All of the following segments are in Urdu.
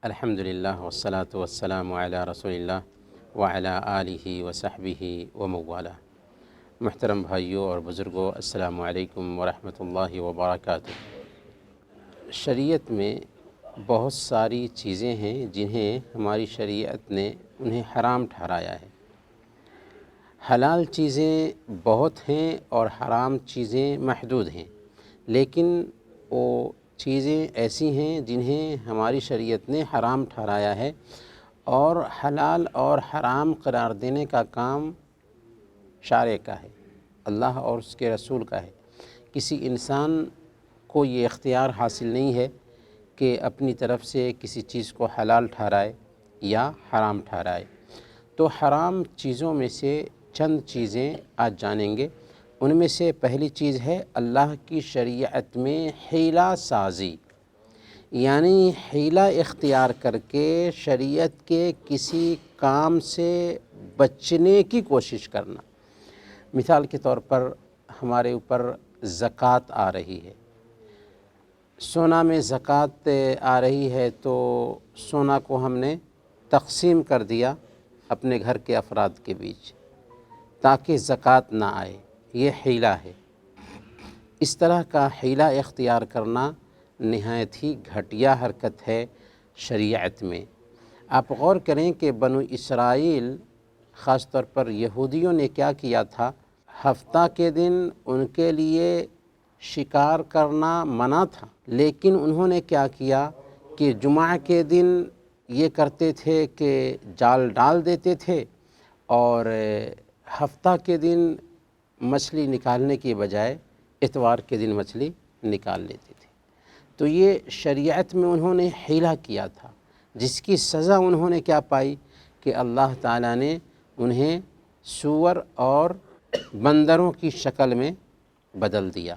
الحمدللہ والصلاة والسلام علی رسول اللہ وعلی آلہ وصحبہ وموالہ۔ محترم بھائیوں اور بزرگوں، السلام علیکم ورحمۃ اللہ وبرکاتہ۔ شریعت میں بہت ساری چیزیں ہیں جنہیں ہماری شریعت نے انہیں حرام ٹھہرایا ہے۔ حلال چیزیں بہت ہیں اور حرام چیزیں محدود ہیں، لیکن وہ چیزیں ایسی ہیں جنہیں ہماری شریعت نے حرام ٹھہرایا ہے، اور حلال اور حرام قرار دینے کا کام شارع کا ہے، اللہ اور اس کے رسول کا ہے۔ کسی انسان کو یہ اختیار حاصل نہیں ہے کہ اپنی طرف سے کسی چیز کو حلال ٹھہرائے یا حرام ٹھہرائے۔ تو حرام چیزوں میں سے چند چیزیں آج جانیں گے۔ ان میں سے پہلی چیز ہے اللہ کی شریعت میں حیلہ سازی، یعنی حیلہ اختیار کر کے شریعت کے کسی کام سے بچنے کی کوشش کرنا۔ مثال کے طور پر ہمارے اوپر زکوٰۃ آ رہی ہے، سونا میں زکوٰۃ آ رہی ہے، تو سونا کو ہم نے تقسیم کر دیا اپنے گھر کے افراد کے بیچ تاکہ زکوٰۃ نہ آئے، یہ حیلہ ہے۔ اس طرح کا حیلہ اختیار کرنا نہایت ہی گھٹیا حرکت ہے شریعت میں۔ آپ غور کریں کہ بنو اسرائیل، خاص طور پر یہودیوں نے کیا کیا تھا، ہفتہ کے دن ان کے لیے شکار کرنا منع تھا، لیکن انہوں نے کیا کیا کہ جمعہ کے دن یہ کرتے تھے کہ جال ڈال دیتے تھے، اور ہفتہ کے دن مچھلی نکالنے کی بجائے اتوار کے دن مچھلی نکال لیتے تھے۔ تو یہ شریعت میں انہوں نے حیلہ کیا تھا، جس کی سزا انہوں نے کیا پائی کہ اللہ تعالیٰ نے انہیں سور اور بندروں کی شکل میں بدل دیا۔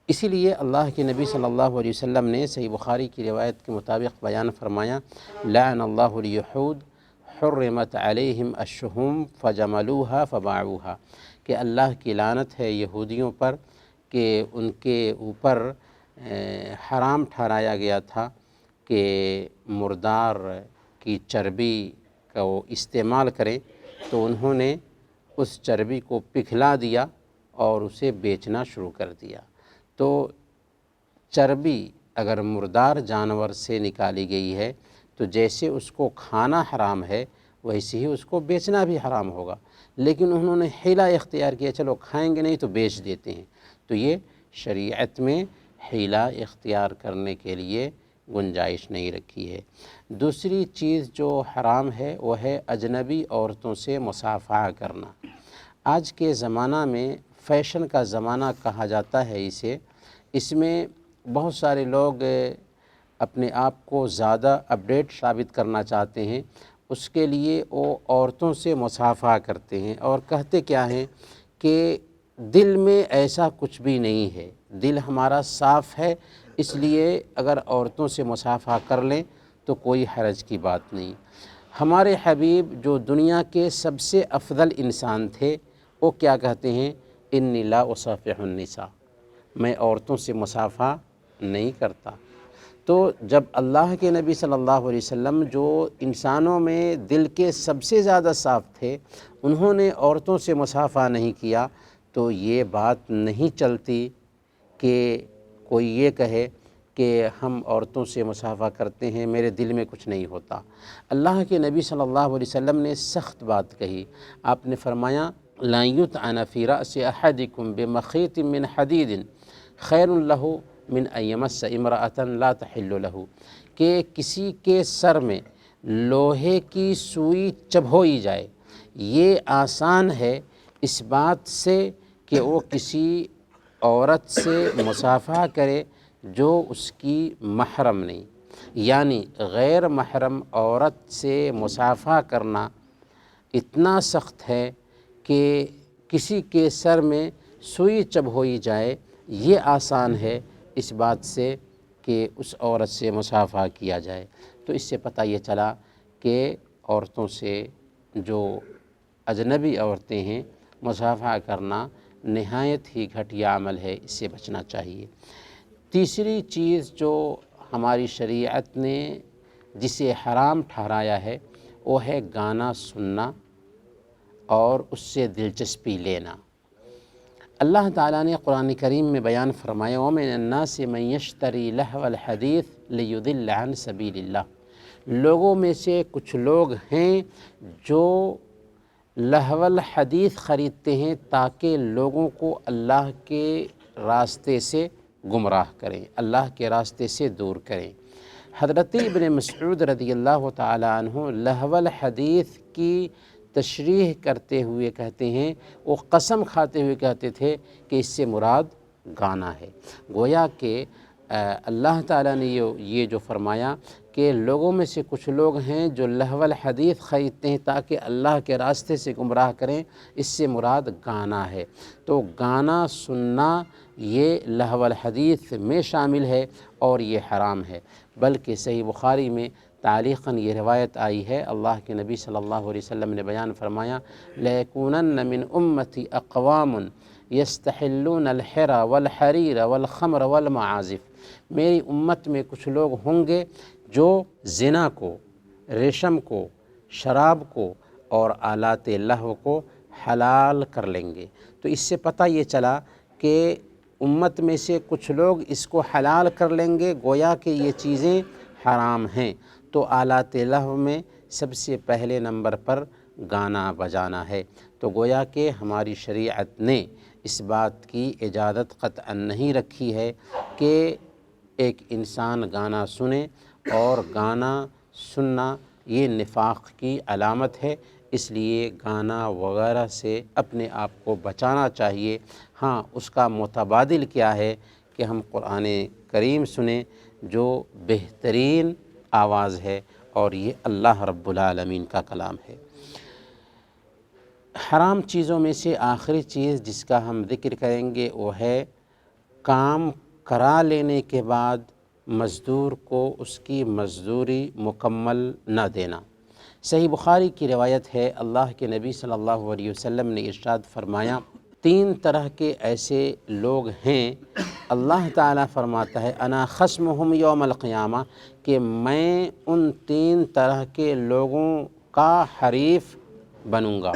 اسی لیے اللہ کے نبی صلی اللہ علیہ وسلم نے صحیح بخاری کی روایت کے مطابق بیان فرمایا، لعن اللہ الیہود حرمت علیہم الشحوم فجملوها فباعوها، کہ اللہ کی لعنت ہے یہودیوں پر کہ ان کے اوپر حرام ٹھہرایا گیا تھا کہ مردار کی چربی کا وہ استعمال کریں، تو انہوں نے اس چربی کو پگھلا دیا اور اسے بیچنا شروع کر دیا۔ تو چربی اگر مردار جانور سے نکالی گئی ہے تو جیسے اس کو کھانا حرام ہے، ویسے ہی اس کو بیچنا بھی حرام ہوگا، لیکن انہوں نے حیلہ اختیار کیا، چلو کھائیں گے نہیں تو بیچ دیتے ہیں۔ تو یہ شریعت میں حیلہ اختیار کرنے کے لیے گنجائش نہیں رکھی ہے۔ دوسری چیز جو حرام ہے وہ ہے اجنبی عورتوں سے مصافحہ کرنا۔ آج کے زمانہ میں فیشن کا زمانہ کہا جاتا ہے اسے، اس میں بہت سارے لوگ اپنے آپ کو زیادہ اپڈیٹ ثابت کرنا چاہتے ہیں، اس کے لیے وہ عورتوں سے مصافحہ کرتے ہیں، اور کہتے کیا ہیں کہ دل میں ایسا کچھ بھی نہیں ہے، دل ہمارا صاف ہے، اس لیے اگر عورتوں سے مصافحہ کر لیں تو کوئی حرج کی بات نہیں۔ ہمارے حبیب جو دنیا کے سب سے افضل انسان تھے، وہ کیا کہتے ہیں، انی لا اصافح النساء، میں عورتوں سے مصافحہ نہیں کرتا۔ تو جب اللہ کے نبی صلی اللہ علیہ وسلم جو انسانوں میں دل کے سب سے زیادہ صاف تھے، انہوں نے عورتوں سے مصافحہ نہیں کیا، تو یہ بات نہیں چلتی کہ کوئی یہ کہے کہ ہم عورتوں سے مصافحہ کرتے ہیں، میرے دل میں کچھ نہیں ہوتا۔ اللہ کے نبی صلی اللہ علیہ وسلم نے سخت بات کہی، آپ نے فرمایا، لا یطعن فی رأس احدکم بمخیط من حدید خیر لہ من ان یمس امرأة لا تحل لہ، کہ کسی کے سر میں لوہے کی سوئی چبھوئی جائے، یہ آسان ہے اس بات سے کہ وہ کسی عورت سے مصافحہ کرے جو اس کی محرم نہیں۔ یعنی غیر محرم عورت سے مصافحہ کرنا اتنا سخت ہے کہ کسی کے سر میں سوئی چبھوئی جائے، یہ آسان ہے اس بات سے کہ اس عورت سے مصافحہ کیا جائے۔ تو اس سے پتہ یہ چلا کہ عورتوں سے جو اجنبی عورتیں ہیں، مصافحہ کرنا نہایت ہی گھٹیا عمل ہے، اس سے بچنا چاہیے۔ تیسری چیز جو ہماری شریعت نے جسے حرام ٹھہرایا ہے وہ ہے گانا سننا اور اس سے دلچسپی لینا۔ اللہ تعالیٰ نے قرآن کریم میں بیان فرمایا وَمِنَ النَّاسِ مَن يَشْتَرِي لَهْوَ الْحَدِيثِ لِيُضِلَّ عَن سَبِيلِ اللّہ، لوگوں میں سے کچھ لوگ ہیں جو لہو الحدیث خریدتے ہیں تاکہ لوگوں کو اللہ کے راستے سے گمراہ کریں، اللہ کے راستے سے دور کریں۔ حضرت ابن مسعود رضی اللہ تعالی عنہ لہو الحدیث کی تشریح کرتے ہوئے کہتے ہیں، وہ قسم کھاتے ہوئے کہتے تھے کہ اس سے مراد گانا ہے۔ گویا کہ اللہ تعالیٰ نے یہ جو فرمایا کہ لوگوں میں سے کچھ لوگ ہیں جو لہو الحدیث خریدتے ہیں تاکہ اللہ کے راستے سے گمراہ کریں، اس سے مراد گانا ہے۔ تو گانا سننا یہ لہو الحدیث میں شامل ہے اور یہ حرام ہے، بلکہ صحیح بخاری میں تعلیقاً یہ روایت آئی ہے، اللہ کے نبی صلی اللہ علیہ وسلم نے بیان فرمایا لَيَكُونَنَّ مِنْ أُمَّتِي أَقْوَامٌ يَسْتَحِلُّونَ الْحِرَى وَالْحَرِيرَ وَالْخَمْرَ وَالْمَعَازِفِ، میری امت میں کچھ لوگ ہوں گے جو زنا کو، ریشم کو، شراب کو اور آلات لہو کو حلال کر لیں گے۔ تو اس سے پتہ یہ چلا کہ امت میں سے کچھ لوگ اس کو حلال کر لیں گے، گویا کہ یہ چیزیں حرام ہیں۔ تو آلات لہو میں سب سے پہلے نمبر پر گانا بجانا ہے۔ تو گویا کہ ہماری شریعت نے اس بات کی اجازت قطعاً نہیں رکھی ہے کہ ایک انسان گانا سنے، اور گانا سننا یہ نفاق کی علامت ہے، اس لیے گانا وغیرہ سے اپنے آپ کو بچانا چاہیے۔ ہاں، اس کا متبادل کیا ہے کہ ہم قرآن کریم سنیں جو بہترین آواز ہے، اور یہ اللہ رب العالمین کا کلام ہے۔ حرام چیزوں میں سے آخری چیز جس کا ہم ذکر کریں گے وہ ہے کام کرا لینے کے بعد مزدور کو اس کی مزدوری مکمل نہ دینا۔ صحیح بخاری کی روایت ہے، اللہ کے نبی صلی اللہ علیہ وسلم نے ارشاد فرمایا 3 طرح کے ایسے لوگ ہیں، اللہ تعالیٰ فرماتا ہے انا خصمہم یوم القیامہ، کہ میں ان 3 طرح کے لوگوں کا حریف بنوں گا۔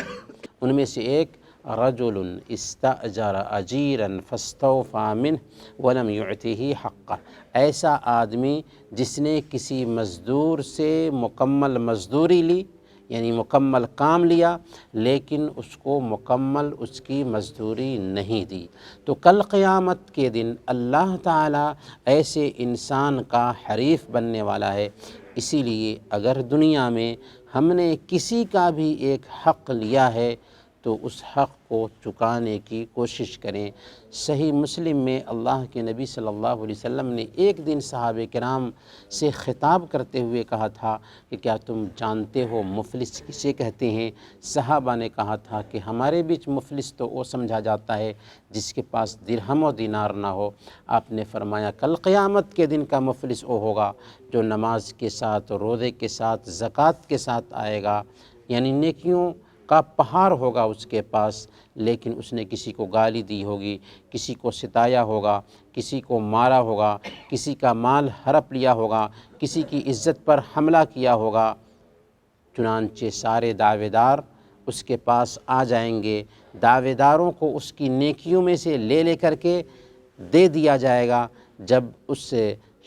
ان میں سے ایک رجل استأجر اجیرا فاستوفى منه ولم يعطه حقه، ایسا آدمی جس نے کسی مزدور سے مکمل مزدوری لی، یعنی مکمل کام لیا، لیکن اس کو مکمل اس کی مزدوری نہیں دی۔ تو کل قیامت کے دن اللہ تعالیٰ ایسے انسان کا حریف بننے والا ہے۔ اسی لیے اگر دنیا میں ہم نے کسی کا بھی ایک حق لیا ہے تو اس حق کو چکانے کی کوشش کریں۔ صحیح مسلم میں اللہ کے نبی صلی اللہ علیہ وسلم نے ایک دن صحابہ کرام سے خطاب کرتے ہوئے کہا تھا کہ کیا تم جانتے ہو مفلس کسے کہتے ہیں؟ صحابہ نے کہا تھا کہ ہمارے بیچ مفلس تو وہ سمجھا جاتا ہے جس کے پاس درہم و دینار نہ ہو۔ آپ نے فرمایا کل قیامت کے دن کا مفلس وہ ہوگا جو نماز کے ساتھ، روزے کے ساتھ، زکوٰۃ کے ساتھ آئے گا، یعنی نیکیوں کا پہاڑ ہوگا اس کے پاس، لیکن اس نے کسی کو گالی دی ہوگی، کسی کو ستایا ہوگا، کسی کو مارا ہوگا، کسی کا مال ہڑپ لیا ہوگا، کسی کی عزت پر حملہ کیا ہوگا۔ چنانچہ سارے دعوے دار اس کے پاس آ جائیں گے، دعوے داروں کو اس کی نیکیوں میں سے لے کر کے دے دیا جائے گا۔ جب اس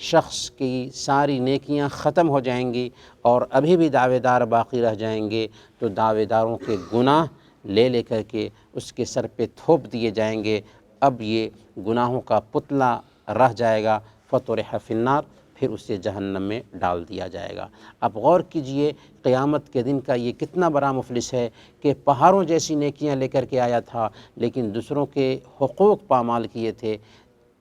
شخص کی ساری نیکیاں ختم ہو جائیں گی اور ابھی بھی دعوے دار باقی رہ جائیں گے تو دعوے داروں کے گناہ لے کر کے اس کے سر پہ تھوپ دیے جائیں گے۔ اب یہ گناہوں کا پتلا رہ جائے گا، فطرح فی النار، پھر اسے جہنم میں ڈال دیا جائے گا۔ اب غور کیجئے قیامت کے دن کا یہ کتنا بڑا مفلس ہے کہ پہاڑوں جیسی نیکیاں لے کر کے آیا تھا لیکن دوسروں کے حقوق پامال کیے تھے۔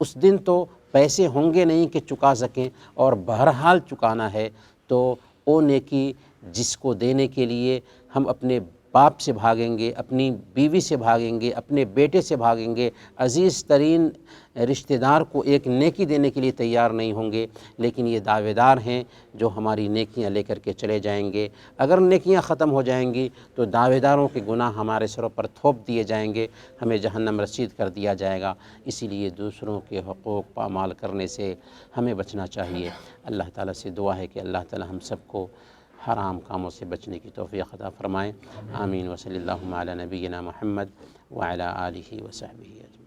اس دن تو پیسے ہوں گے نہیں کہ چکا سکیں، اور بہرحال چکانا ہے، تو وہ نیکی جس کو دینے کے لیے ہم اپنے باپ سے بھاگیں گے، اپنی بیوی سے بھاگیں گے، اپنے بیٹے سے بھاگیں گے، عزیز ترین رشتہ دار کو ایک نیکی دینے کے لیے تیار نہیں ہوں گے، لیکن یہ دعوے دار ہیں جو ہماری نیکیاں لے کر کے چلے جائیں گے۔ اگر نیکیاں ختم ہو جائیں گی تو دعوے داروں کے گناہ ہمارے سروں پر تھوپ دیے جائیں گے، ہمیں جہنم رسید کر دیا جائے گا۔ اسی لیے دوسروں کے حقوق پامال کرنے سے ہمیں بچنا چاہیے۔ اللہ تعالیٰ سے دعا ہے کہ اللہ تعالیٰ ہم سب کو حرام کاموں سے بچنے کی توفیق عطا فرمائیں۔ آمین۔ وصلی اللہ علی نبینا محمد وعلی آلہ وصحبہ اجمعین۔